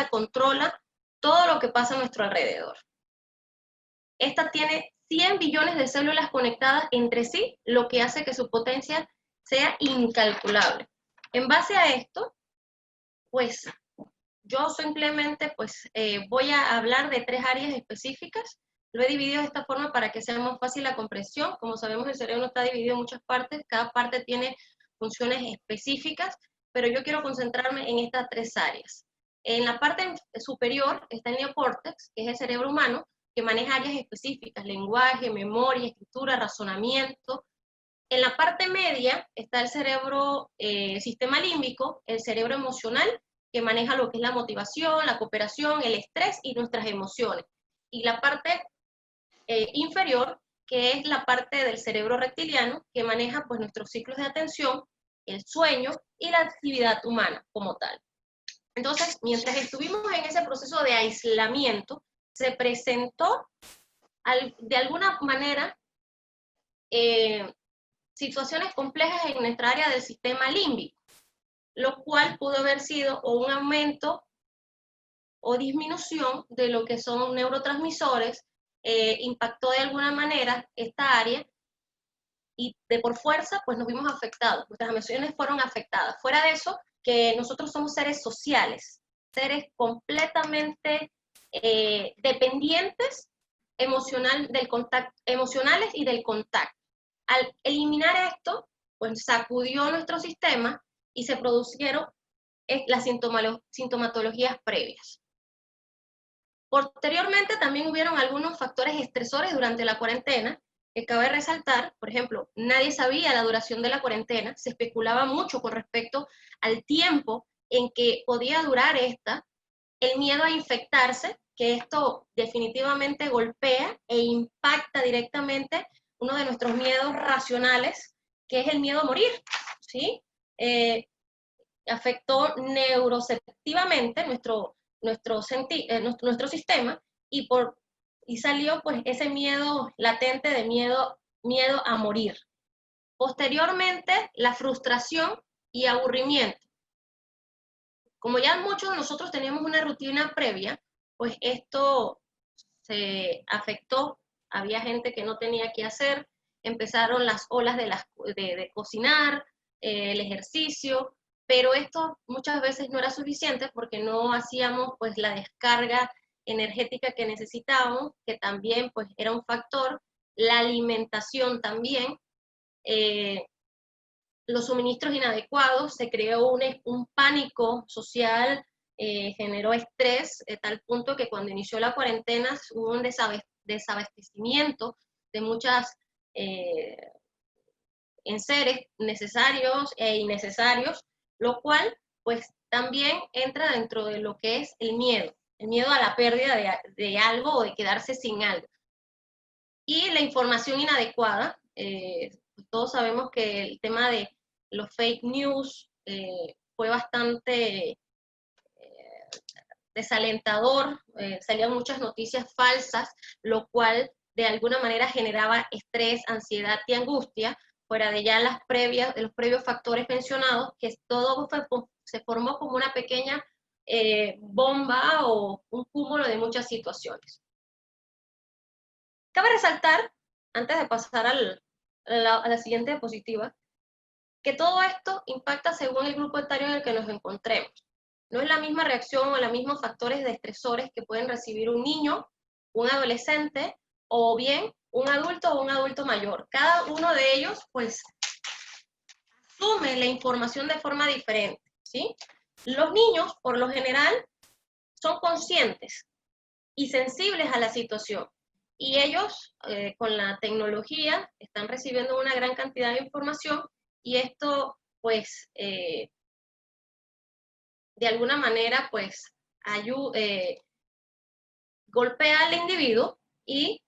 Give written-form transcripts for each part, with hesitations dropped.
Controla todo lo que pasa a nuestro alrededor. Esta tiene 100 billones de células conectadas entre sí, lo que hace que su potencia sea incalculable. En base a esto, pues yo simplemente voy a hablar de 3 áreas específicas. Lo he dividido de esta forma para que sea más fácil la comprensión. Como sabemos, el cerebro está dividido en muchas partes, cada parte tiene funciones específicas, pero yo quiero concentrarme en estas 3 áreas. En la parte superior está el neocórtex, que es el cerebro humano, que maneja áreas específicas, lenguaje, memoria, escritura, razonamiento. En la parte media está el cerebro, sistema límbico, el cerebro emocional, que maneja lo que es la motivación, la cooperación, el estrés y nuestras emociones. Y la parte inferior, que es la parte del cerebro reptiliano, que maneja pues nuestros ciclos de atención, el sueño y la actividad humana como tal. Entonces, mientras estuvimos en ese proceso de aislamiento, se presentó de alguna manera situaciones complejas en nuestra área del sistema límbico, lo cual pudo haber sido o un aumento o disminución de lo que son neurotransmisores, impactó de alguna manera esta área y de por fuerza pues nos vimos afectados, nuestras emociones fueron afectadas. Fuera de eso, que nosotros somos seres sociales, seres completamente dependientes emocionales y del contacto. Al eliminar esto, pues sacudió nuestro sistema y se produjeron las sintomatologías previas. Posteriormente también hubieron algunos factores estresores durante la cuarentena, que cabe resaltar. Por ejemplo, nadie sabía la duración de la cuarentena, se especulaba mucho con respecto al tiempo en que podía durar esta, el miedo a infectarse, que esto definitivamente golpea e impacta directamente uno de nuestros miedos racionales, que es el miedo a morir, ¿sí? Afectó neuroceptivamente nuestro sistema y salió pues ese miedo latente de miedo a morir. Posteriormente, la frustración y aburrimiento. Como ya muchos de nosotros teníamos una rutina previa, pues esto se afectó, había gente que no tenía que hacer, empezaron las olas de cocinar, el ejercicio, pero esto muchas veces no era suficiente porque no hacíamos pues la descarga energética que necesitábamos, que también pues era un factor, la alimentación también, los suministros inadecuados, se creó un pánico social, generó estrés, de tal punto que cuando inició la cuarentena hubo un desabastecimiento de muchas enseres necesarios e innecesarios, lo cual pues también entra dentro de lo que es el miedo a la pérdida de algo o de quedarse sin algo. Y la información inadecuada, todos sabemos que el tema de los fake news fue bastante desalentador, salían muchas noticias falsas, lo cual de alguna manera generaba estrés, ansiedad y angustia, fuera de ya de los previos factores mencionados, que todo se formó como una pequeña bomba o un cúmulo de muchas situaciones. Cabe resaltar, antes de pasar a la siguiente diapositiva, que todo esto impacta según el grupo etario en el que nos encontremos. No es la misma reacción o los mismos factores de estresores que pueden recibir un niño, un adolescente, o bien un adulto o un adulto mayor. Cada uno de ellos, pues, asume la información de forma diferente, ¿sí? Los niños, por lo general, son conscientes y sensibles a la situación. Y ellos, con la tecnología, están recibiendo una gran cantidad de información y esto, pues, de alguna manera, pues, golpea al individuo y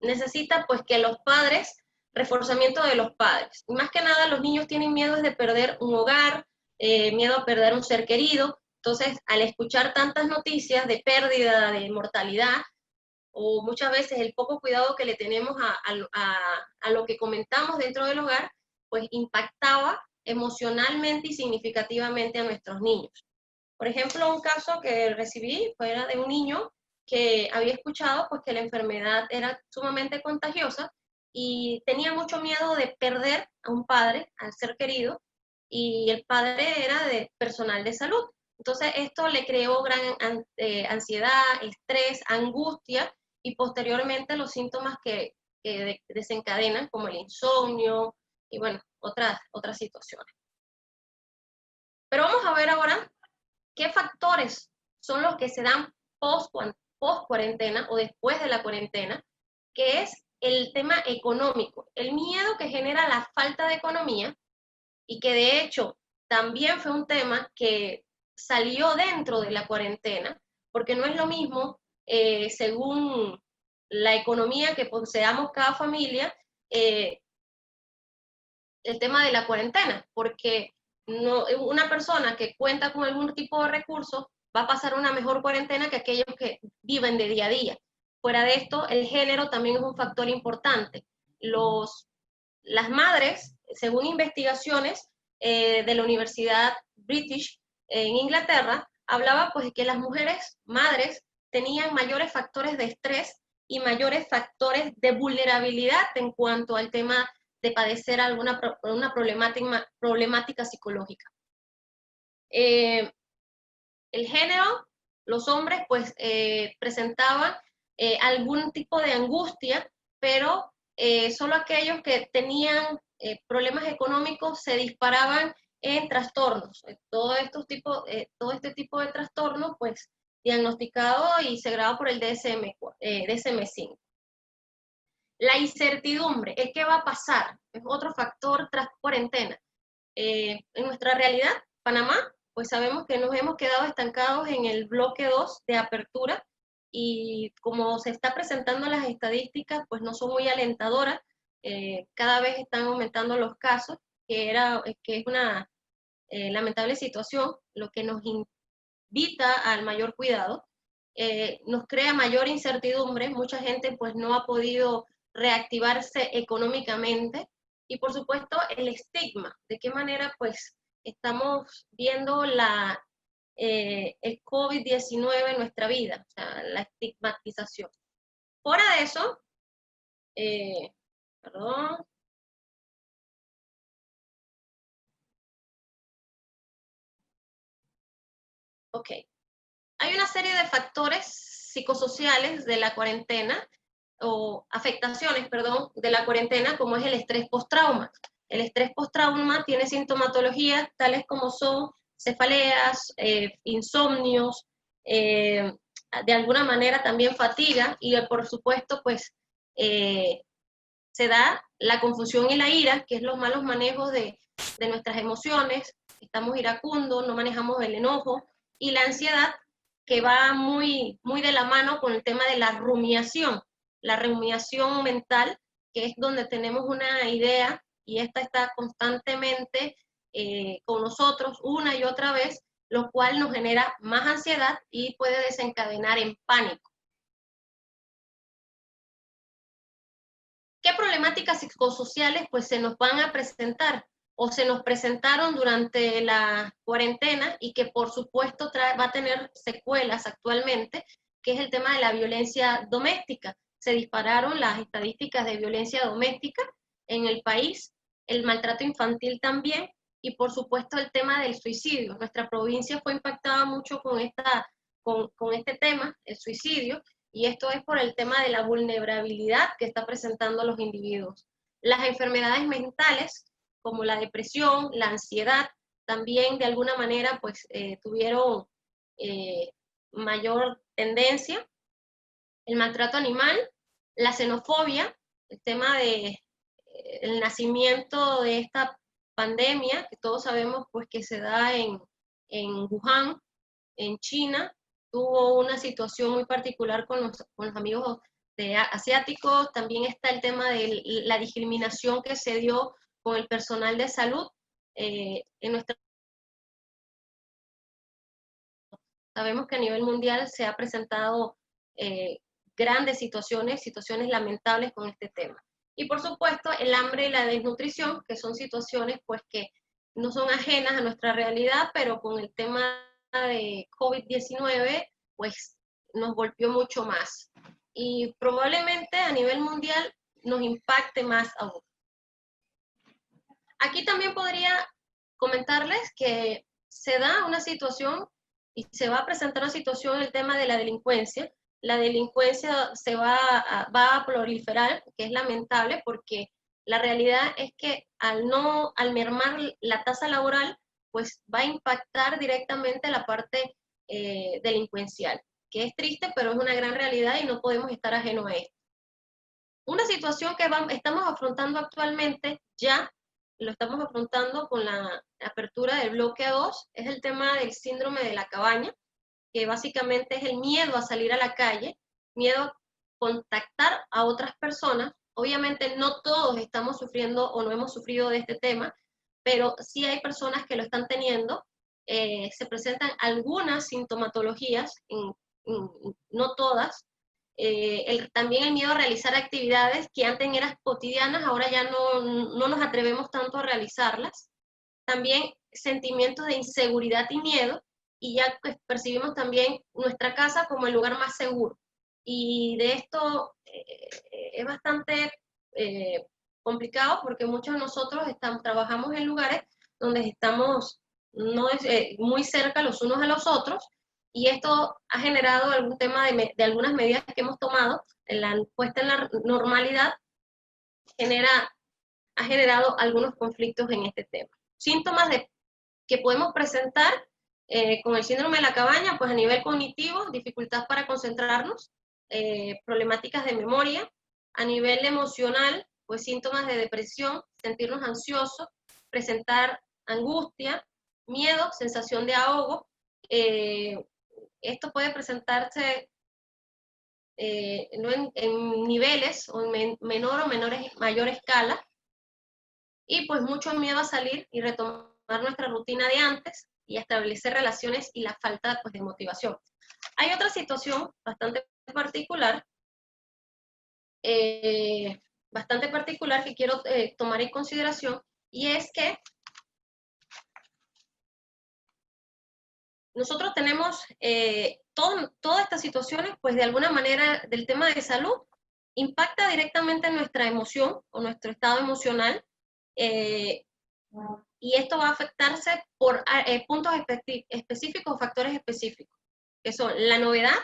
necesita, pues, que los padres reforzamiento de los padres. Y más que nada los niños tienen miedo de perder un hogar, miedo a perder un ser querido. Entonces, al escuchar tantas noticias de pérdida, de mortalidad, o muchas veces el poco cuidado que le tenemos a lo que comentamos dentro del hogar, pues impactaba emocionalmente y significativamente a nuestros niños. Por ejemplo, un caso que recibí era de un niño que había escuchado pues, que la enfermedad era sumamente contagiosa y tenía mucho miedo de perder a un padre, al ser querido, y el padre era de personal de salud. Entonces esto le creó gran ansiedad, estrés, angustia y posteriormente los síntomas que desencadenan como el insomnio y bueno, otras situaciones. Pero vamos a ver ahora qué factores son los que se dan post cuarentena o después de la cuarentena, que es el tema económico, el miedo que genera la falta de economía y que de hecho también fue un tema que salió dentro de la cuarentena, porque no es lo mismo según la economía que poseamos cada familia, el tema de la cuarentena, porque no, una persona que cuenta con algún tipo de recursos va a pasar una mejor cuarentena que aquellos que viven de día a día. Fuera de esto, el género también es un factor importante. Las madres, según investigaciones de la Universidad British en Inglaterra, hablaba pues que las mujeres madres tenían mayores factores de estrés y mayores factores de vulnerabilidad en cuanto al tema de padecer una problemática psicológica. El género, los hombres pues presentaban algún tipo de angustia, pero solo aquellos que tenían problemas económicos se disparaban en trastornos. Todo este tipo de trastornos pues diagnosticado y segregado por el DSM-5. La incertidumbre, el qué va a pasar, es otro factor tras cuarentena. En nuestra realidad, Panamá, pues sabemos que nos hemos quedado estancados en el bloque 2 de apertura y como se está presentando las estadísticas, pues no son muy alentadoras. Cada vez están aumentando los casos, que es una lamentable situación, lo que nos invita al mayor cuidado. Nos crea mayor incertidumbre, mucha gente pues no ha podido reactivarse económicamente y por supuesto el estigma, de qué manera pues estamos viendo el COVID-19 en nuestra vida, o sea, la estigmatización. Fuera de eso, perdón, ok, hay una serie de factores psicosociales de la cuarentena o afectaciones, perdón, de la cuarentena, como es el estrés post-trauma. El estrés post-trauma tiene sintomatologías tales como son cefaleas, insomnios, de alguna manera también fatiga y por supuesto pues se da la confusión y la ira, que es los malos manejos de nuestras emociones, estamos iracundos, no manejamos el enojo, y la ansiedad, que va muy, muy de la mano con el tema de la rumiación mental, que es donde tenemos una idea y esta está constantemente con nosotros una y otra vez, lo cual nos genera más ansiedad y puede desencadenar en pánico. ¿Qué problemáticas psicosociales pues se nos van a presentar o se nos presentaron durante la cuarentena y que por supuesto va a tener secuelas actualmente, que es el tema de la violencia doméstica? Se dispararon las estadísticas de violencia doméstica en el país, el maltrato infantil también y por supuesto el tema del suicidio. Nuestra provincia fue impactada mucho con este tema, el suicidio, y esto es por el tema de la vulnerabilidad que está presentando los individuos. Las enfermedades mentales, como la depresión, la ansiedad, también de alguna manera pues tuvieron mayor tendencia. El maltrato animal, la xenofobia, el tema de el nacimiento de esta pandemia, que todos sabemos pues que se da en Wuhan, en China, tuvo una situación muy particular con los amigos asiáticos, también está el tema de la discriminación que se dio con el personal de salud en nuestra. Sabemos que a nivel mundial se ha presentado grandes situaciones lamentables con este tema. Y por supuesto el hambre y la desnutrición, que son situaciones pues que no son ajenas a nuestra realidad, pero con el tema de COVID-19 pues nos golpeó mucho más. Y probablemente a nivel mundial nos impacte más aún. Aquí también podría comentarles que se da una situación y se va a presentar una situación, el tema de la delincuencia. La delincuencia va a proliferar, que es lamentable porque la realidad es que al mermar la tasa laboral, pues va a impactar directamente la parte delincuencial, que es triste, pero es una gran realidad y no podemos estar ajenos a esto. Una situación que estamos afrontando actualmente, ya lo estamos afrontando con la apertura del bloque 2, es el tema del síndrome de la cabaña, que básicamente es el miedo a salir a la calle, miedo a contactar a otras personas. Obviamente no todos estamos sufriendo o no hemos sufrido de este tema, pero sí hay personas que lo están teniendo. Se presentan algunas sintomatologías, no todas. También el miedo a realizar actividades que antes eran cotidianas, ahora ya no nos atrevemos tanto a realizarlas. También sentimientos de inseguridad y miedo, y ya pues, percibimos también nuestra casa como el lugar más seguro. Y de esto es bastante complicado porque muchos de nosotros trabajamos en lugares donde estamos muy cerca los unos a los otros, y esto ha generado algún tema de algunas medidas que hemos tomado en la puesta en la normalidad, ha generado algunos conflictos en este tema. Síntomas que podemos presentar con el síndrome de la cabaña, pues a nivel cognitivo, dificultad para concentrarnos, problemáticas de memoria. A nivel emocional, pues síntomas de depresión, sentirnos ansiosos, presentar angustia, miedo, sensación de ahogo. Esto puede presentarse no en niveles o en menor o mayor escala, y pues mucho miedo a salir y retomar nuestra rutina de antes y a establecer relaciones, y la falta pues, de motivación. Hay otra situación bastante particular que quiero tomar en consideración, y es que nosotros tenemos todas estas situaciones, pues de alguna manera del tema de salud, impacta directamente en nuestra emoción o nuestro estado emocional, y esto va a afectarse por puntos específicos, factores específicos, que son la novedad,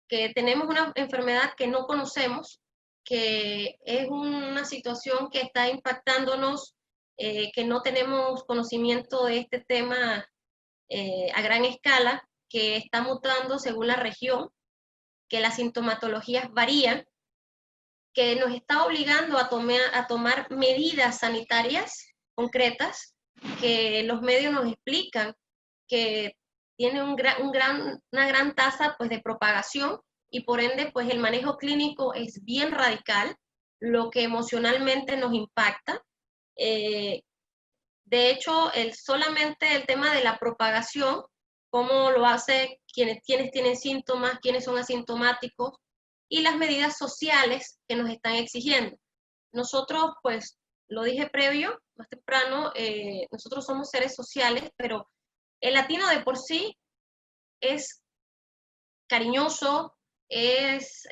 que tenemos una enfermedad que no conocemos, que es una situación que está impactándonos, que no tenemos conocimiento de este tema a gran escala, que está mutando según la región, que las sintomatologías varían, que nos está obligando a tomar medidas sanitarias concretas, que los medios nos explican que tiene una gran tasa pues, de propagación, y por ende pues, el manejo clínico es bien radical, lo que emocionalmente nos impacta. De hecho, solamente el tema de la propagación, cómo lo hace quienes tienen síntomas, quiénes son asintomáticos, y las medidas sociales que nos están exigiendo. Nosotros, pues, lo dije previo, más temprano, nosotros somos seres sociales, pero el latino de por sí es cariñoso, es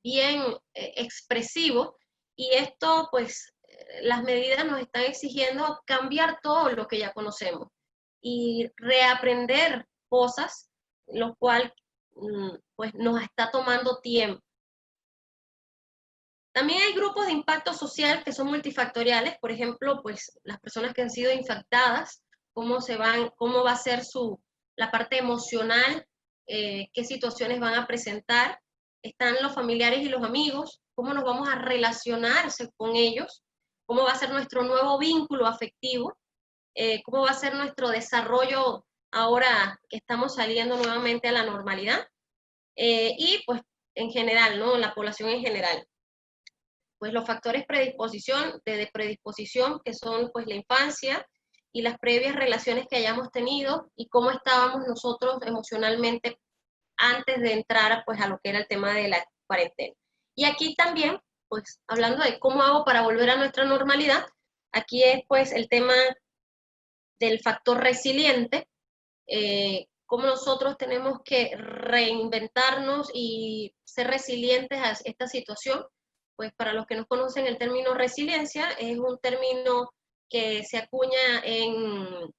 bien expresivo, y esto, pues, las medidas nos están exigiendo cambiar todo lo que ya conocemos y reaprender cosas, lo cual pues nos está tomando tiempo. También hay grupos de impacto social que son multifactoriales, por ejemplo, pues las personas que han sido infectadas, cómo va a ser la parte emocional, qué situaciones van a presentar. Están los familiares y los amigos, cómo nos vamos a relacionarse con ellos, cómo va a ser nuestro nuevo vínculo afectivo, cómo va a ser nuestro desarrollo ahora que estamos saliendo nuevamente a la normalidad. Y pues en general, ¿no? La población en general. Pues los factores de predisposición, que son pues la infancia y las previas relaciones que hayamos tenido y cómo estábamos nosotros emocionalmente antes de entrar pues a lo que era el tema de la cuarentena. Y aquí también, pues hablando de cómo hago para volver a nuestra normalidad, aquí es pues el tema del factor resiliente, cómo nosotros tenemos que reinventarnos y ser resilientes a esta situación. Pues para los que no conocen el término resiliencia, es un término que se acuña en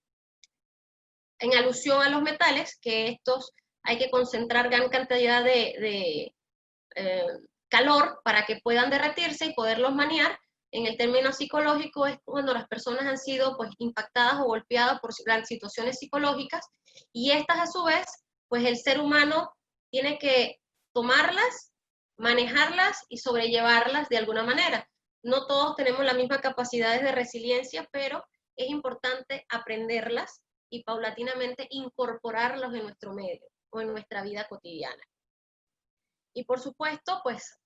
alusión a los metales, que estos hay que concentrar gran cantidad de calor para que puedan derretirse y poderlos maniar. En el término psicológico es cuando las personas han sido pues impactadas o golpeadas por situaciones psicológicas, y estas a su vez, pues el ser humano tiene que tomarlas, manejarlas y sobrellevarlas de alguna manera. No todos tenemos las mismas capacidades de resiliencia, pero es importante aprenderlas y paulatinamente incorporarlos en nuestro medio o en nuestra vida cotidiana. Y por supuesto, pues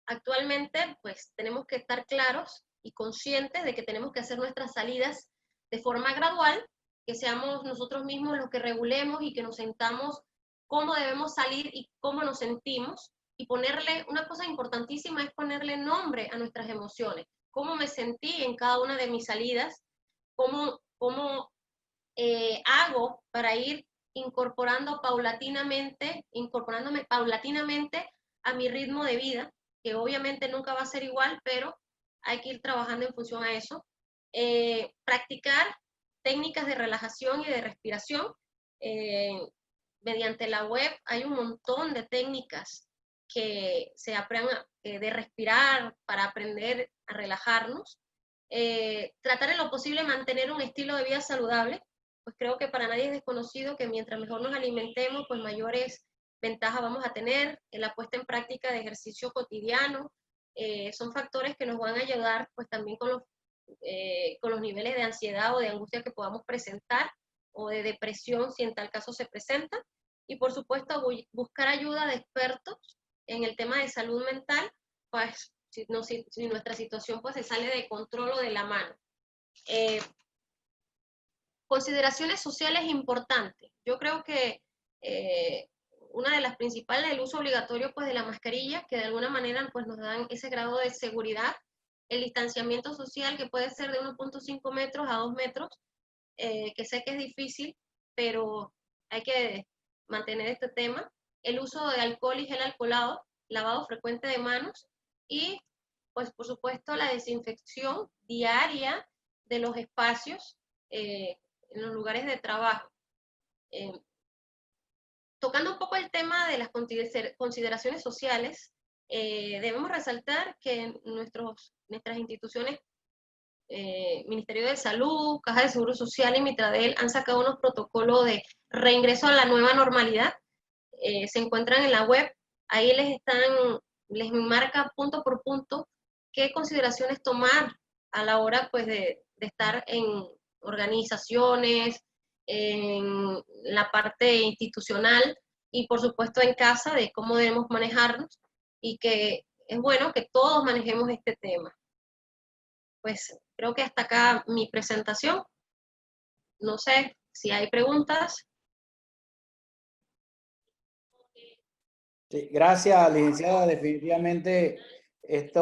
actualmente pues tenemos que estar claros y conscientes de que tenemos que hacer nuestras salidas de forma gradual, que seamos nosotros mismos los que regulemos y que nos sentamos cómo debemos salir y cómo nos sentimos, y ponerle, una cosa importantísima es ponerle nombre a nuestras emociones, cómo me sentí en cada una de mis salidas, cómo hago para ir incorporándome paulatinamente a mi ritmo de vida, que obviamente nunca va a ser igual, pero hay que ir trabajando en función a eso. Practicar técnicas de relajación y de respiración. Mediante la web hay un montón de técnicas que se aprenden de respirar para aprender a relajarnos. Tratar en lo posible mantener un estilo de vida saludable, pues creo que para nadie es desconocido que mientras mejor nos alimentemos, pues mayores ventajas vamos a tener. En la puesta en práctica de ejercicio cotidiano, son factores que nos van a ayudar pues también con los niveles de ansiedad o de angustia que podamos presentar, o de depresión si en tal caso se presenta. Y por supuesto buscar ayuda de expertos en el tema de salud mental, pues si nuestra situación pues se sale de control o de la mano. Consideraciones sociales importantes. Yo creo que una de las principales es el uso obligatorio pues de la mascarilla, que de alguna manera pues nos dan ese grado de seguridad. El distanciamiento social, que puede ser de 1.5 metros a 2 metros, que sé que es difícil, pero hay que mantener este tema. El uso de alcohol y gel alcoholado, lavado frecuente de manos, y pues por supuesto la desinfección diaria de los espacios en los lugares de trabajo. Tocando un poco el tema de las consideraciones sociales, debemos resaltar que nuestras instituciones, Ministerio de Salud, Caja de Seguro Social y Mitradel, han sacado unos protocolos de reingreso a la nueva normalidad. Se encuentran en la web, ahí les marca punto por punto qué consideraciones tomar a la hora pues de estar en organizaciones, en la parte institucional y por supuesto en casa, de cómo debemos manejarnos, y que es bueno que todos manejemos este tema. Pues creo que hasta acá mi presentación. No sé si hay preguntas. Sí, gracias, licenciada. Definitivamente este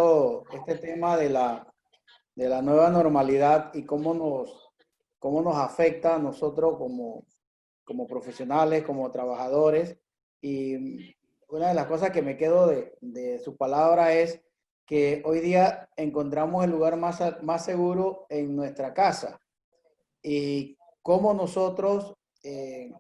tema de la nueva normalidad y cómo nos afecta a nosotros como profesionales, como trabajadores. Y una de las cosas que me quedo de su palabra es que hoy día encontramos el lugar más seguro en nuestra casa, y cómo nosotros, de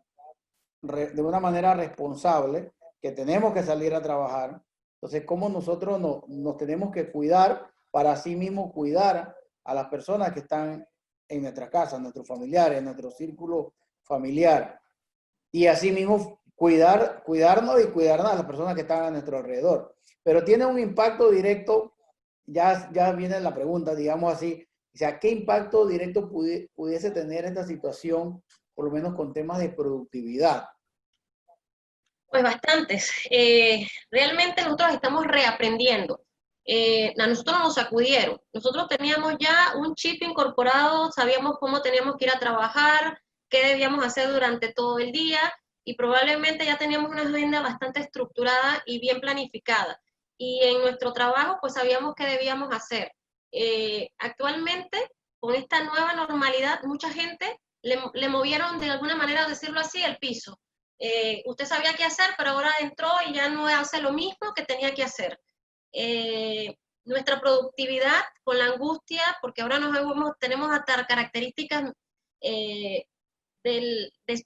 una manera responsable, que tenemos que salir a trabajar, entonces cómo nosotros nos tenemos que cuidar para así mismo cuidar a las personas que están en nuestra casa, nuestros familiares, en nuestro círculo familiar, y así mismo cuidarnos y cuidarnos a las personas que están a nuestro alrededor. Pero tiene un impacto directo, ya viene la pregunta, digamos así, o sea, ¿qué impacto directo pudiese tener esta situación, por lo menos con temas de productividad? Pues bastantes. Realmente nosotros estamos reaprendiendo. A nosotros nos sacudieron. Nosotros teníamos ya un chip incorporado, sabíamos cómo teníamos que ir a trabajar, qué debíamos hacer durante todo el día y probablemente ya teníamos una agenda bastante estructurada y bien planificada. Y en nuestro trabajo pues sabíamos qué debíamos hacer. Actualmente, con esta nueva normalidad, mucha gente le movieron de alguna manera, decirlo así, el piso. Usted sabía qué hacer, pero ahora entró y ya no hace lo mismo que tenía que hacer. Nuestra productividad con la angustia, porque ahora tenemos hasta características de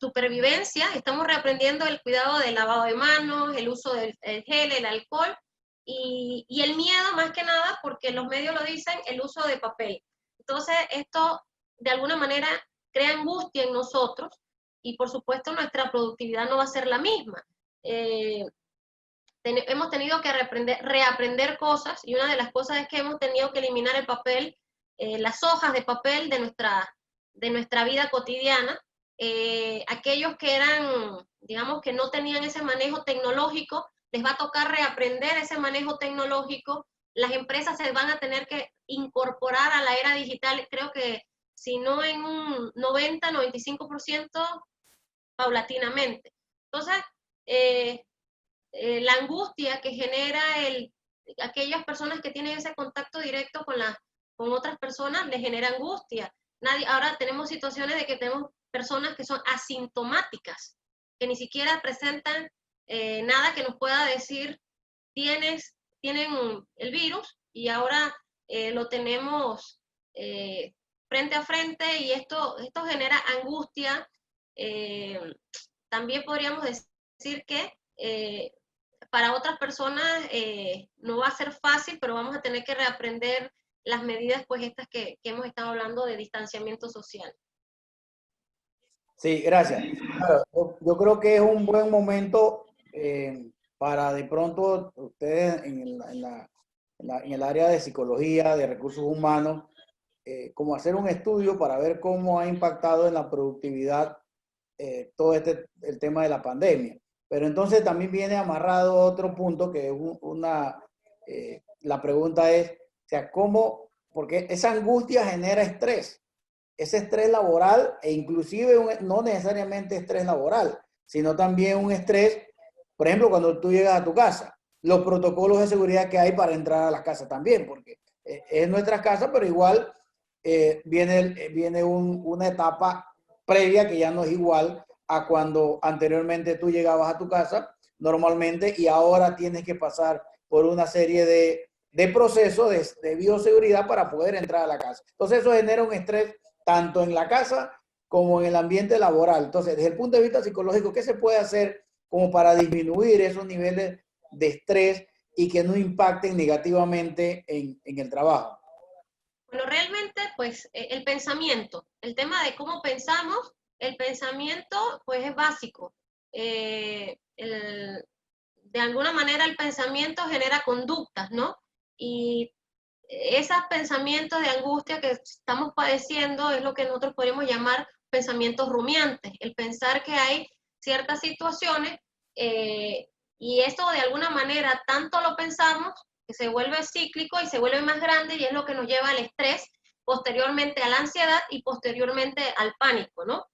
supervivencia, estamos reaprendiendo el cuidado del lavado de manos, el uso del el gel, el alcohol, y el miedo más que nada, porque los medios lo dicen, el uso de papel. Entonces, esto de alguna manera crea angustia en nosotros, y por supuesto nuestra productividad no va a ser la misma. Hemos tenido que reaprender cosas, y una de las cosas es que hemos tenido que eliminar el papel, las hojas de papel de nuestra vida cotidiana. Aquellos que eran, digamos, que no tenían ese manejo tecnológico, les va a tocar reaprender ese manejo tecnológico. Las empresas se van a tener que incorporar a la era digital, creo que si no en un 90-95%, paulatinamente. Entonces, la angustia que genera aquellas personas que tienen ese contacto directo con otras personas, les genera angustia. Ahora tenemos situaciones de que tenemos personas que son asintomáticas, que ni siquiera presentan nada que nos pueda decir tienen el virus, y ahora lo tenemos frente a frente, y esto genera angustia. También podríamos decir que para otras personas no va a ser fácil, pero vamos a tener que reaprender las medidas, pues estas que hemos estado hablando, de distanciamiento social. Sí, gracias. Claro, yo creo que es un buen momento para de pronto ustedes en el área de psicología, de recursos humanos, como hacer un estudio para ver cómo ha impactado en la productividad todo el tema de la pandemia. Pero entonces también viene amarrado otro punto que es la pregunta es, o sea, ¿cómo? Porque esa angustia genera estrés, ese estrés laboral, e inclusive no necesariamente estrés laboral, sino también un estrés, por ejemplo, cuando tú llegas a tu casa, los protocolos de seguridad que hay para entrar a las casas también, porque es nuestra casa, pero igual viene una etapa previa que ya no es igual a cuando anteriormente tú llegabas a tu casa normalmente, y ahora tienes que pasar por una serie de procesos de bioseguridad para poder entrar a la casa. Entonces eso genera un estrés tanto en la casa como en el ambiente laboral. Entonces, desde el punto de vista psicológico, ¿qué se puede hacer como para disminuir esos niveles de estrés y que no impacten negativamente en el trabajo? Bueno, realmente, pues, el pensamiento, el tema de cómo pensamos, el pensamiento, pues, es básico. De alguna manera el pensamiento genera conductas, ¿no? Y esos pensamientos de angustia que estamos padeciendo es lo que nosotros podemos llamar pensamientos rumiantes, el pensar que hay ciertas situaciones, y esto de alguna manera tanto lo pensamos que se vuelve cíclico y se vuelve más grande, y es lo que nos lleva al estrés, posteriormente a la ansiedad y posteriormente al pánico, ¿no?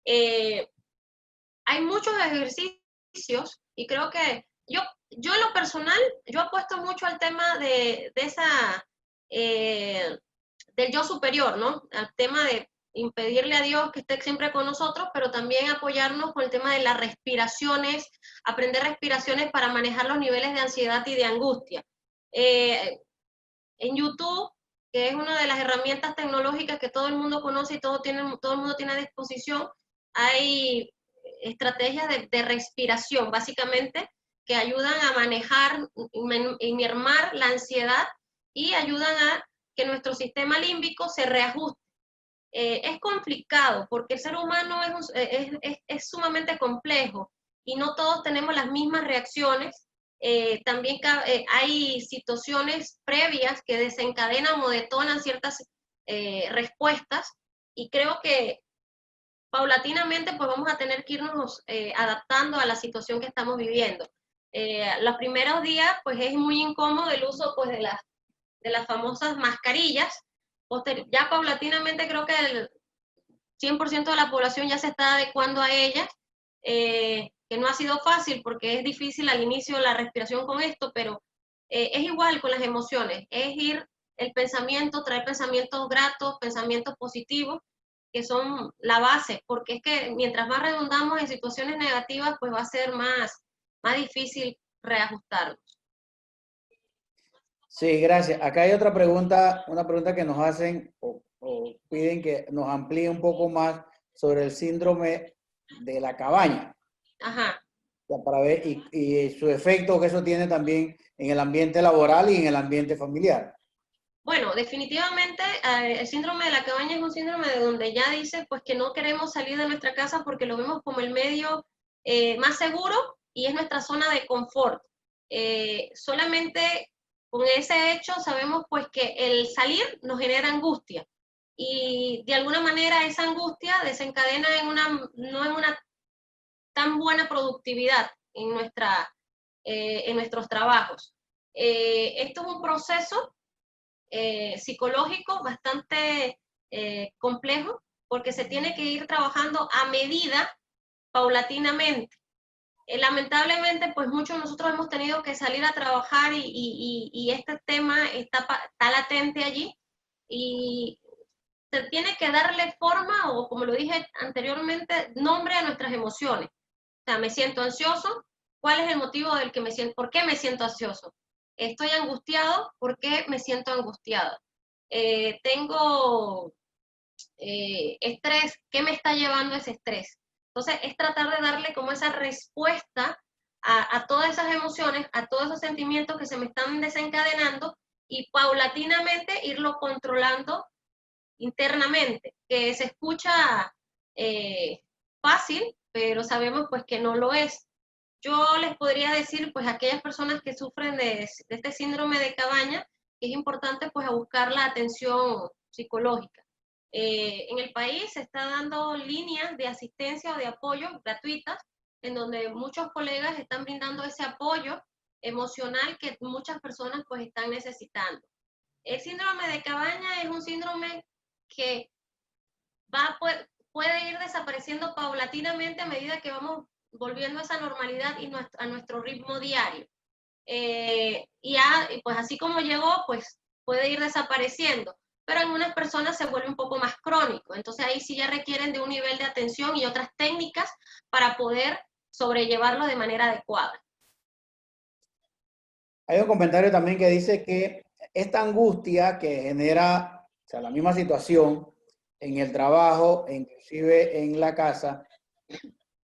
Hay muchos ejercicios, y creo que yo en lo personal, yo apuesto mucho al tema de esa, del yo superior, ¿no? Al tema de impedirle a Dios que esté siempre con nosotros, pero también apoyarnos con el tema de las respiraciones, aprender respiraciones para manejar los niveles de ansiedad y de angustia. En YouTube, que es una de las herramientas tecnológicas que todo el mundo conoce y todo el mundo tiene a disposición, hay estrategias de respiración, básicamente, que ayudan a manejar y mermar la ansiedad, y ayudan a que nuestro sistema límbico se reajuste. Es complicado porque el ser humano es sumamente complejo, y no todos tenemos las mismas reacciones. También hay situaciones previas que desencadenan o detonan ciertas respuestas, y creo que paulatinamente pues vamos a tener que irnos adaptando a la situación que estamos viviendo. Los primeros días pues es muy incómodo el uso pues de las famosas mascarillas. Ya paulatinamente creo que el 100% de la población ya se está adecuando a ellas, que no ha sido fácil porque es difícil al inicio la respiración con esto, pero es igual con las emociones, es ir el pensamiento, traer pensamientos gratos, pensamientos positivos, que son la base, porque es que mientras más redundamos en situaciones negativas, pues va a ser más difícil reajustarnos. Sí, gracias. Acá hay otra pregunta, una pregunta que nos hacen o piden que nos amplíe un poco más sobre el síndrome de la cabaña. Ajá. Para ver y su efecto que eso tiene también en el ambiente laboral y en el ambiente familiar. Bueno, definitivamente el síndrome de la cabaña es un síndrome de donde ya dice pues que no queremos salir de nuestra casa porque lo vemos como el medio más seguro y es nuestra zona de confort. Solamente con ese hecho sabemos pues que el salir nos genera angustia y de alguna manera esa angustia desencadena no en una tan buena productividad en nuestros trabajos. Esto es un proceso psicológico bastante complejo, porque se tiene que ir trabajando a medida, paulatinamente. Lamentablemente, pues muchos de nosotros hemos tenido que salir a trabajar y este tema está latente allí y se tiene que darle forma o, como lo dije anteriormente, nombre a nuestras emociones. O sea, me siento ansioso, ¿cuál es el motivo del que me siento? ¿Por qué me siento ansioso? Estoy angustiado, ¿por qué me siento angustiado? Tengo estrés, ¿qué me está llevando ese estrés? Entonces, es tratar de darle como esa respuesta a todas esas emociones, a todos esos sentimientos que se me están desencadenando y paulatinamente irlo controlando internamente, que se escucha fácil, pero sabemos pues que no lo es. Yo les podría decir pues a aquellas personas que sufren de este síndrome de cabaña, que es importante pues a buscar la atención psicológica. En el país se está dando líneas de asistencia o de apoyo gratuitas, en donde muchos colegas están brindando ese apoyo emocional que muchas personas pues están necesitando. El síndrome de cabaña es un síndrome que puede ir desapareciendo paulatinamente a medida que vamos volviendo a esa normalidad y a nuestro ritmo diario. Y pues así como llegó, pues puede ir desapareciendo, pero en unas personas se vuelve un poco más crónico, entonces ahí sí ya requieren de un nivel de atención y otras técnicas para poder sobrellevarlo de manera adecuada. Hay un comentario también que dice que esta angustia que genera, o sea, la misma situación en el trabajo, e inclusive en la casa,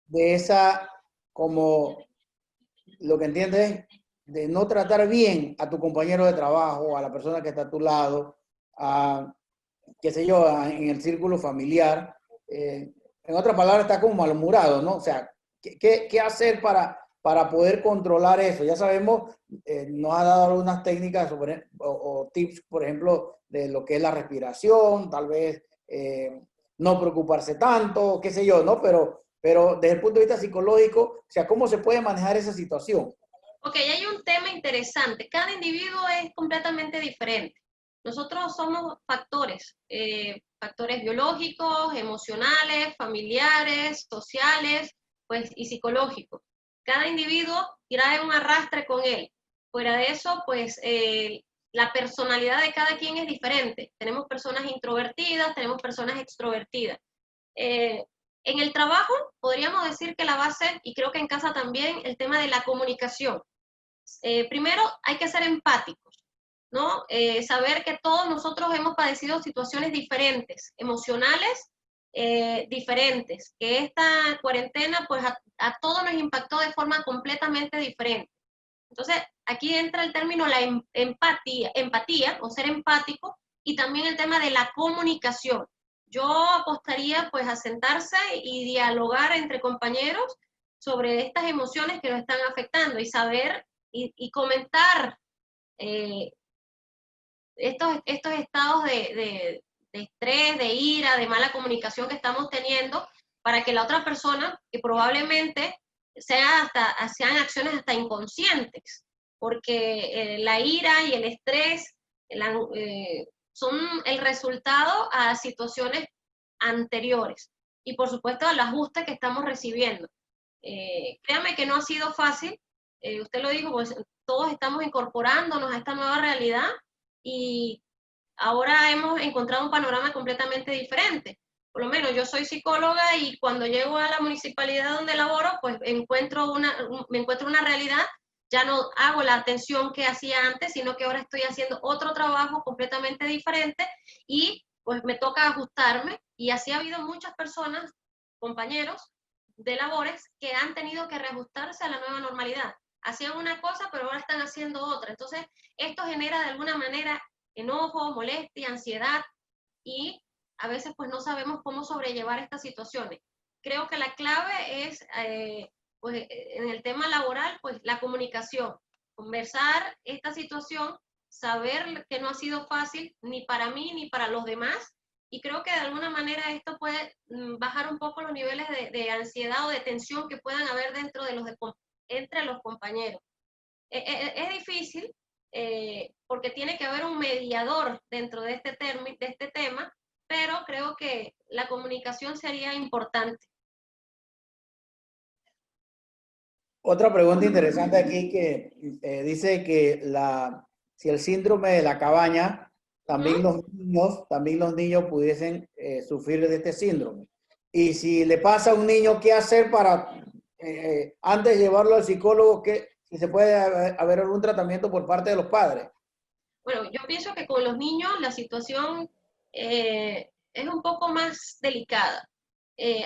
de esa, como lo que entiendes, de no tratar bien a tu compañero de trabajo, a la persona que está a tu lado, a, qué sé yo, en el círculo familiar. En otras palabras, está como malhumorado, ¿no? O sea, ¿qué hacer para poder controlar eso? Ya sabemos, nos ha dado algunas técnicas o tips, por ejemplo, de lo que es la respiración, tal vez no preocuparse tanto, qué sé yo, ¿no? Pero desde el punto de vista psicológico, o sea, ¿cómo se puede manejar esa situación? Ok, hay un tema interesante. Cada individuo es completamente diferente. Nosotros somos factores biológicos, emocionales, familiares, sociales, pues, y psicológicos. Cada individuo trae un arrastre con él. Fuera de eso, pues, la personalidad de cada quien es diferente. Tenemos personas introvertidas, tenemos personas extrovertidas. En el trabajo podríamos decir que la base, y creo que en casa también, el tema de la comunicación. Primero hay que ser empáticos, ¿no? Saber que todos nosotros hemos padecido situaciones diferentes, emocionales diferentes, que esta cuarentena pues a todos nos impactó de forma completamente diferente. Entonces, aquí entra el término la empatía o ser empático y también el tema de la comunicación. Yo apostaría pues a sentarse y dialogar entre compañeros sobre estas emociones que nos están afectando y saber y comentar eh, estos estados de estrés, de ira, de mala comunicación que estamos teniendo para que la otra persona, que probablemente sean acciones hasta inconscientes, porque la ira y el estrés son el resultado a situaciones anteriores y por supuesto al ajuste que estamos recibiendo. Créame que no ha sido fácil, usted lo dijo, pues todos estamos incorporándonos a esta nueva realidad y ahora hemos encontrado un panorama completamente diferente. Por lo menos yo soy psicóloga y cuando llego a la municipalidad donde laboro, pues me encuentro una realidad, ya no hago la atención que hacía antes, sino que ahora estoy haciendo otro trabajo completamente diferente y pues me toca ajustarme y así ha habido muchas personas, compañeros de labores, que han tenido que reajustarse a la nueva normalidad. Hacían una cosa, pero ahora están haciendo otra. Entonces, esto genera de alguna manera enojo, molestia, ansiedad y a veces pues no sabemos cómo sobrellevar estas situaciones. Creo que la clave es, pues en el tema laboral, pues la comunicación, conversar esta situación, saber que no ha sido fácil ni para mí ni para los demás y creo que de alguna manera esto puede bajar un poco los niveles ansiedad o de tensión que puedan haber entre los compañeros. Es difícil porque tiene que haber un mediador dentro de este tema, pero creo que la comunicación sería importante. Otra pregunta interesante aquí que dice que si el síndrome de la cabaña, también los niños pudiesen sufrir de este síndrome. Y si le pasa a un niño, ¿qué hacer para antes de llevarlo al psicólogo? Si se puede haber algún tratamiento por parte de los padres. Bueno, yo pienso que con los niños la situación es un poco más delicada.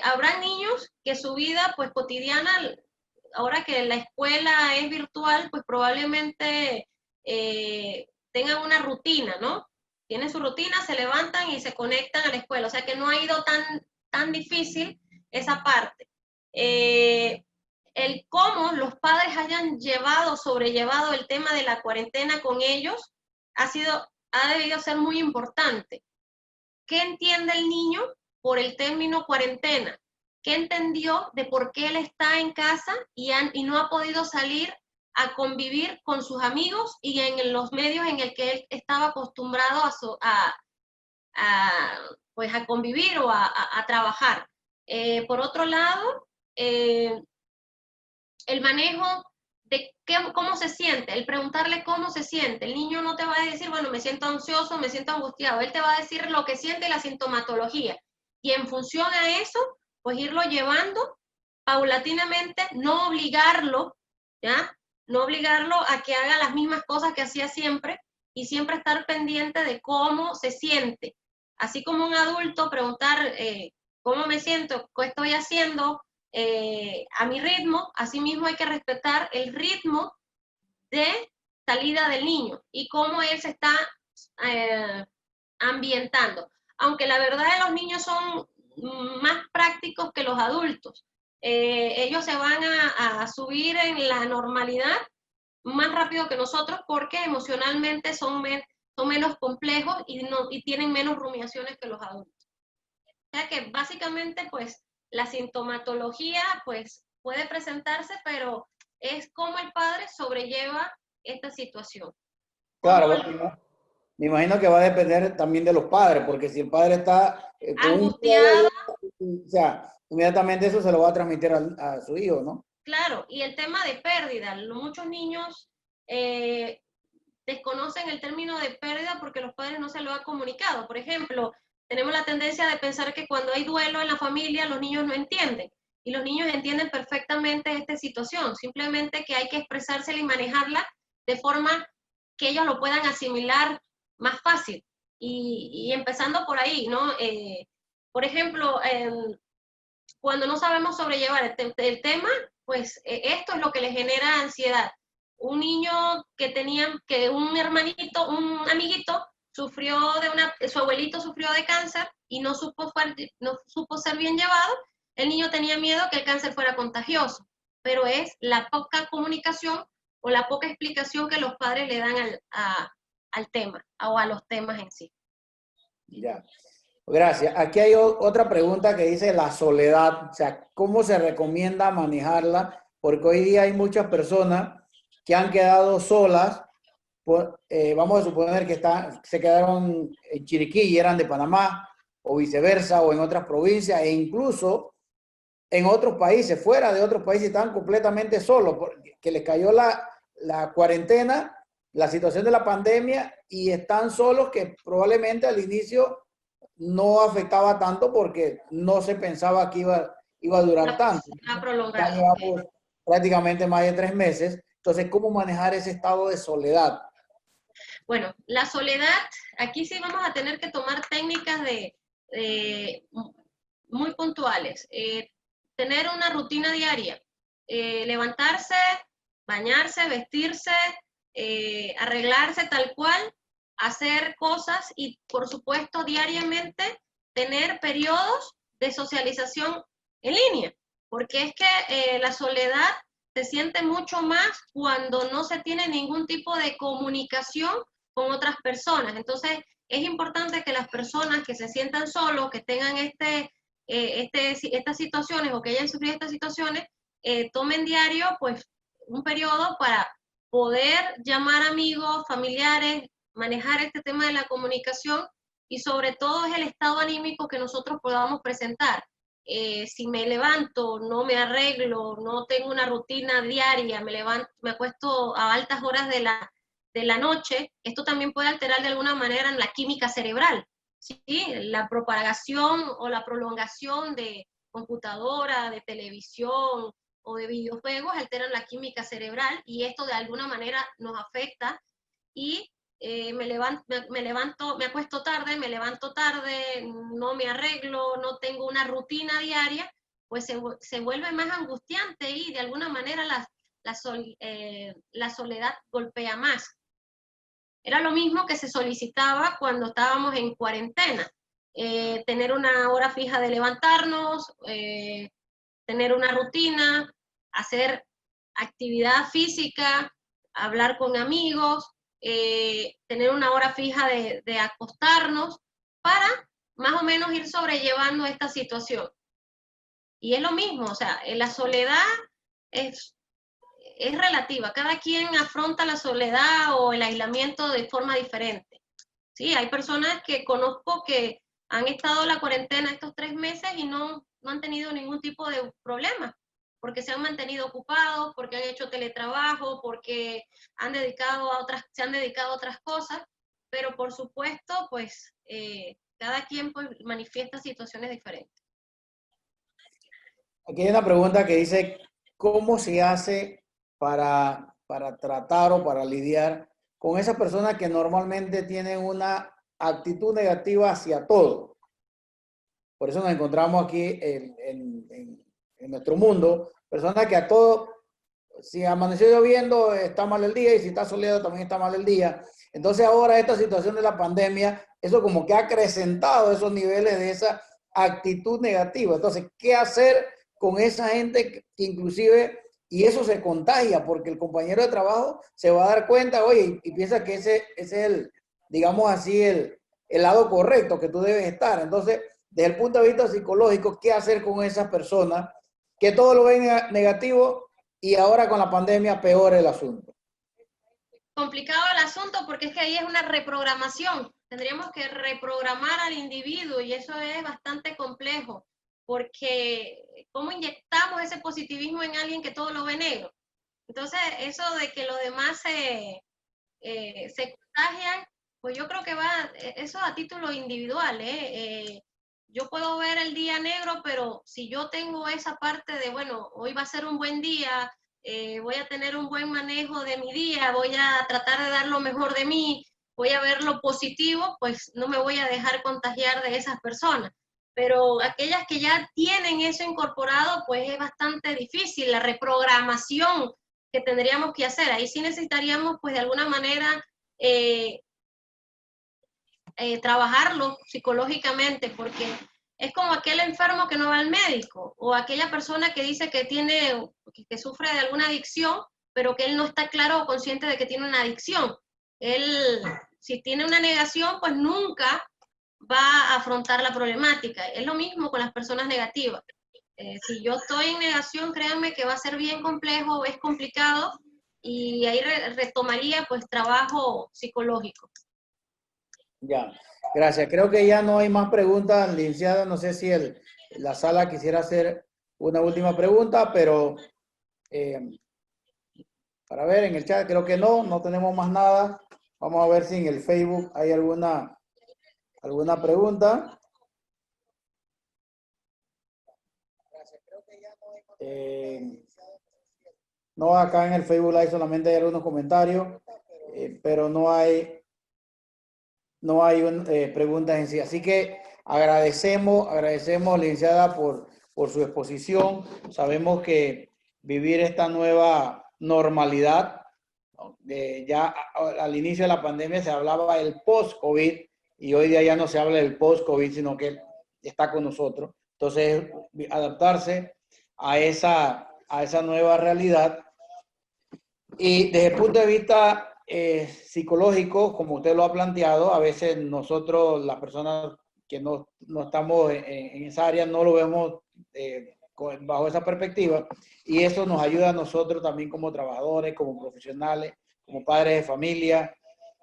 Habrá niños que su vida pues cotidiana, ahora que la escuela es virtual, pues probablemente tengan una rutina, ¿no? Tienen su rutina, se levantan y se conectan a la escuela, o sea que no ha ido tan difícil esa parte. El cómo los padres hayan sobrellevado el tema de la cuarentena con ellos, ha debido ser muy importante. ¿Qué entiende el niño por el término cuarentena? ¿Qué entendió de por qué él está en casa y no ha podido salir a convivir con sus amigos y en los medios en el que él estaba acostumbrado pues a convivir o a trabajar? Por otro lado, el manejo de cómo se siente, el preguntarle cómo se siente. El niño no te va a decir, bueno, me siento ansioso, me siento angustiado. Él te va a decir lo que siente y la sintomatología. Y en función a eso, pues irlo llevando paulatinamente, no obligarlo, ¿ya? No obligarlo a que haga las mismas cosas que hacía siempre y siempre estar pendiente de cómo se siente. Así como un adulto, preguntar cómo me siento, qué estoy haciendo, a mi ritmo, asimismo hay que respetar el ritmo de salida del niño y cómo él se está ambientando. Aunque la verdad los niños son más prácticos que los adultos. Ellos se van a subir en la normalidad más rápido que nosotros porque emocionalmente son menos complejos y tienen menos rumiaciones que los adultos. O sea que básicamente pues la sintomatología pues puede presentarse, pero es cómo el padre sobrelleva esta situación. Claro, me imagino que va a depender también de los padres, porque si el padre está con angustiado, o sea, inmediatamente eso se lo va a transmitir a su hijo, ¿no? claro, y el tema de pérdida, muchos niños desconocen el término de pérdida porque los padres no se lo han comunicado. Por ejemplo, tenemos la tendencia de pensar que cuando hay duelo en la familia, los niños no entienden. Y los niños entienden perfectamente esta situación, simplemente que hay que expresársela y manejarla de forma que ellos lo puedan asimilar más fácil. Y empezando por ahí, ¿no? Por ejemplo, cuando no sabemos sobrellevar el tema, pues esto es lo que le genera ansiedad. Un niño que un hermanito, un amiguito, su abuelito sufrió de cáncer y no supo ser bien llevado, el niño tenía miedo que el cáncer fuera contagioso, pero es la poca comunicación o la poca explicación que los padres le dan al tema o a los temas en sí. Ya. Gracias. Aquí hay otra pregunta que dice la soledad, o sea, ¿cómo se recomienda manejarla? Porque hoy día hay muchas personas que han quedado solas, vamos a suponer que se quedaron en Chiriquí y eran de Panamá, o viceversa, o en otras provincias, e incluso en otros países, fuera de otros países, están completamente solos, porque les cayó la cuarentena, la situación de la pandemia, y están solos que probablemente al inicio no afectaba tanto porque no se pensaba que iba a durar tanto. La Ya prolongada. llevamos prácticamente más de 3 meses. Entonces, ¿cómo manejar ese estado de soledad? Bueno, la soledad, aquí sí vamos a tener que tomar técnicas muy puntuales. Tener una rutina diaria, levantarse, bañarse, vestirse, arreglarse tal cual, hacer cosas y, por supuesto, diariamente tener periodos de socialización en línea, porque es que la soledad se siente mucho más cuando no se tiene ningún tipo de comunicación con otras personas. Entonces, es importante que las personas que se sientan solos, que tengan estas situaciones o que hayan sufrido estas situaciones, tomen diario pues un periodo para poder llamar amigos, familiares, manejar este tema de la comunicación y sobre todo es el estado anímico que nosotros podamos presentar. Si me levanto, no me arreglo, no tengo una rutina diaria, me acuesto a altas horas de la noche, esto también puede alterar de alguna manera en la química cerebral, ¿sí? La propagación o la prolongación de computadora, de televisión o de videojuegos alteran la química cerebral y esto de alguna manera nos afecta y me acuesto tarde, me levanto tarde, no me arreglo, no tengo una rutina diaria, pues se vuelve más angustiante y de alguna manera la soledad golpea más. Era lo mismo que se solicitaba cuando estábamos en cuarentena, tener una hora fija de levantarnos, tener una rutina, hacer actividad física, hablar con amigos, tener una hora fija de acostarnos para más o menos ir sobrellevando esta situación. Y es lo mismo, o sea, la soledad es relativa, cada quien afronta la soledad o el aislamiento de forma diferente. Sí, hay personas que conozco que han estado la cuarentena estos 3 meses y no han tenido ningún tipo de problema, porque se han mantenido ocupados, porque han hecho teletrabajo, porque se han dedicado a otras cosas, pero por supuesto, pues cada quien pues, manifiesta situaciones diferentes. Aquí hay una pregunta que dice, ¿cómo se hace para tratar o para lidiar con esas personas que normalmente tienen una actitud negativa hacia todo? Por eso nos encontramos aquí en nuestro mundo, personas que a todo, si amaneció lloviendo, está mal el día, y si está soleado, también está mal el día. Entonces ahora esta situación de la pandemia, eso como que ha acrecentado esos niveles de esa actitud negativa. Entonces, ¿qué hacer con esa gente que inclusive, y eso se contagia, porque el compañero de trabajo se va a dar cuenta, oye, y piensa que ese es el, digamos así, el lado correcto que tú debes estar? Entonces, desde el punto de vista psicológico, ¿qué hacer con esas personas que todo lo ven negativo y ahora con la pandemia peor el asunto? Complicado el asunto porque es que ahí es una reprogramación. Tendríamos que reprogramar al individuo y eso es bastante complejo porque ¿cómo inyectamos ese positivismo en alguien que todo lo ve negro? Entonces, eso de que los demás se contagian, pues yo creo que eso a título individual, yo puedo ver el día negro, pero si yo tengo esa parte de, bueno, hoy va a ser un buen día, voy a tener un buen manejo de mi día, voy a tratar de dar lo mejor de mí, voy a ver lo positivo, pues no me voy a dejar contagiar de esas personas. Pero aquellas que ya tienen eso incorporado, pues es bastante difícil. La reprogramación que tendríamos que hacer, ahí sí necesitaríamos, pues de alguna manera, trabajarlo psicológicamente, porque es como aquel enfermo que no va al médico, o aquella persona que dice que sufre de alguna adicción, pero que él no está claro o consciente de que tiene una adicción. Él, si tiene una negación, pues nunca va a afrontar la problemática. Es lo mismo con las personas negativas. Si yo estoy en negación, créanme que va a ser bien complejo, es complicado, y ahí retomaría pues trabajo psicológico. Ya, gracias. Creo que ya no hay más preguntas, licenciada. No sé si la sala quisiera hacer una última pregunta, pero para ver en el chat, creo que no tenemos más nada. Vamos a ver si en el Facebook hay alguna pregunta. No, acá en el Facebook Live solamente hay algunos comentarios, pero no hay preguntas en sí. Así que agradecemos, licenciada, por su exposición. Sabemos que vivir esta nueva normalidad, ya al inicio de la pandemia se hablaba del post-COVID, y hoy día ya no se habla del post-COVID, sino que está con nosotros. Entonces, adaptarse a esa nueva realidad. Y desde el punto de vista psicológico, como usted lo ha planteado, a veces nosotros, las personas que no estamos en esa área, no lo vemos bajo esa perspectiva, y eso nos ayuda a nosotros también como trabajadores, como profesionales, como padres de familia,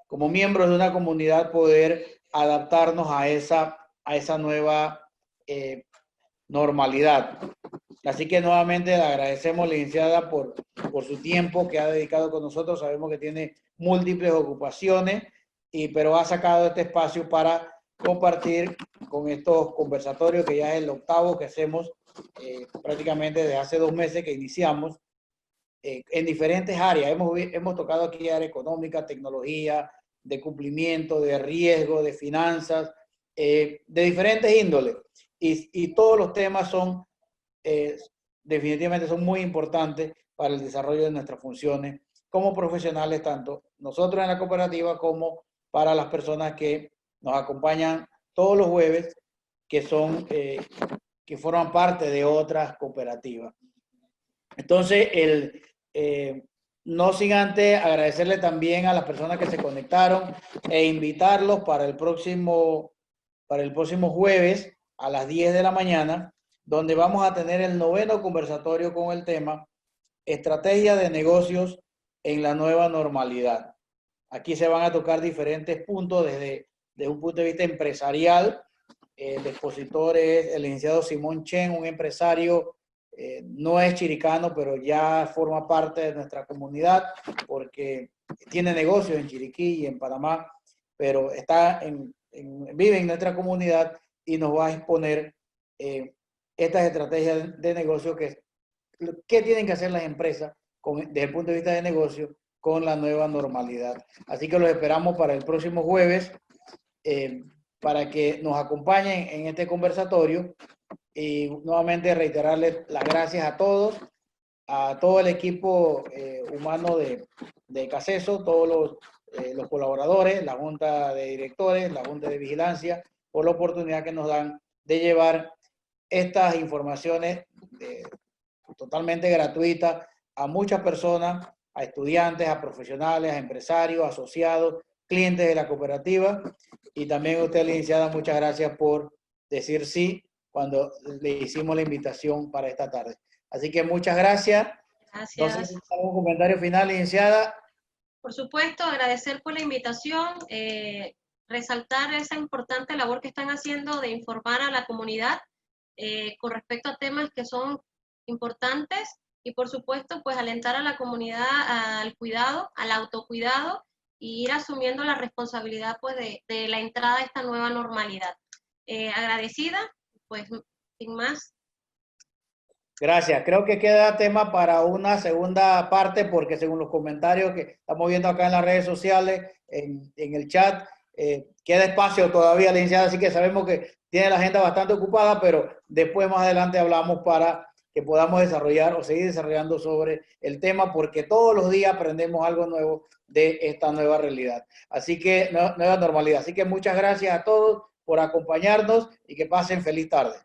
como miembros de una comunidad, poder adaptarnos a esa nueva normalidad. Así que nuevamente le agradecemos, licenciada, por su tiempo que ha dedicado con nosotros. Sabemos que tiene múltiples ocupaciones, pero ha sacado este espacio para compartir con estos conversatorios, que ya es el octavo que hacemos prácticamente desde hace 2 meses que iniciamos, en diferentes áreas. Hemos tocado aquí área económica, tecnología, de cumplimiento, de riesgo, de finanzas, de diferentes índoles. Y todos los temas son definitivamente son muy importantes para el desarrollo de nuestras funciones como profesionales, tanto nosotros en la cooperativa como para las personas que nos acompañan todos los jueves, que forman parte de otras cooperativas. Entonces, no sin antes agradecerle también a las personas que se conectaron e invitarlos para el próximo jueves a las 10 de la mañana, donde vamos a tener el 9º conversatorio con el tema Estrategia de negocios en la nueva normalidad. Aquí se van a tocar diferentes puntos desde un punto de vista empresarial. El expositor es el licenciado Simón Chen, un empresario, no es chiricano, pero ya forma parte de nuestra comunidad porque tiene negocios en Chiriquí y en Panamá, pero vive en nuestra comunidad y nos va a exponer estas estrategias de negocio que tienen que hacer las empresas desde el punto de vista de negocio con la nueva normalidad. Así que los esperamos para el próximo jueves para que nos acompañen en este conversatorio, y nuevamente reiterarles las gracias a todos, a todo el equipo humano de CACESO, todos los colaboradores, la Junta de Directores, la Junta de Vigilancia, por la oportunidad que nos dan de llevar estas informaciones totalmente gratuitas a muchas personas, a estudiantes, a profesionales, a empresarios, asociados, clientes de la cooperativa. Y también usted, licenciada, muchas gracias por decir sí cuando le hicimos la invitación para esta tarde. Así que muchas gracias. Gracias. Entonces, ¿algún comentario final, licenciada? Por supuesto, agradecer por la invitación, resaltar esa importante labor que están haciendo de informar a la comunidad con respecto a temas que son importantes, y por supuesto, pues alentar a la comunidad al cuidado, al autocuidado, y ir asumiendo la responsabilidad pues de la entrada a esta nueva normalidad. Agradecida, pues sin más. Gracias. Creo que queda tema para una segunda parte, porque según los comentarios que estamos viendo acá en las redes sociales, en el chat, queda espacio todavía, licenciada, así que sabemos que tiene la agenda bastante ocupada, pero después más adelante hablamos para que podamos desarrollar o seguir desarrollando sobre el tema, porque todos los días aprendemos algo nuevo de esta nueva realidad. Así que, nueva normalidad. Así que muchas gracias a todos por acompañarnos y que pasen feliz tarde.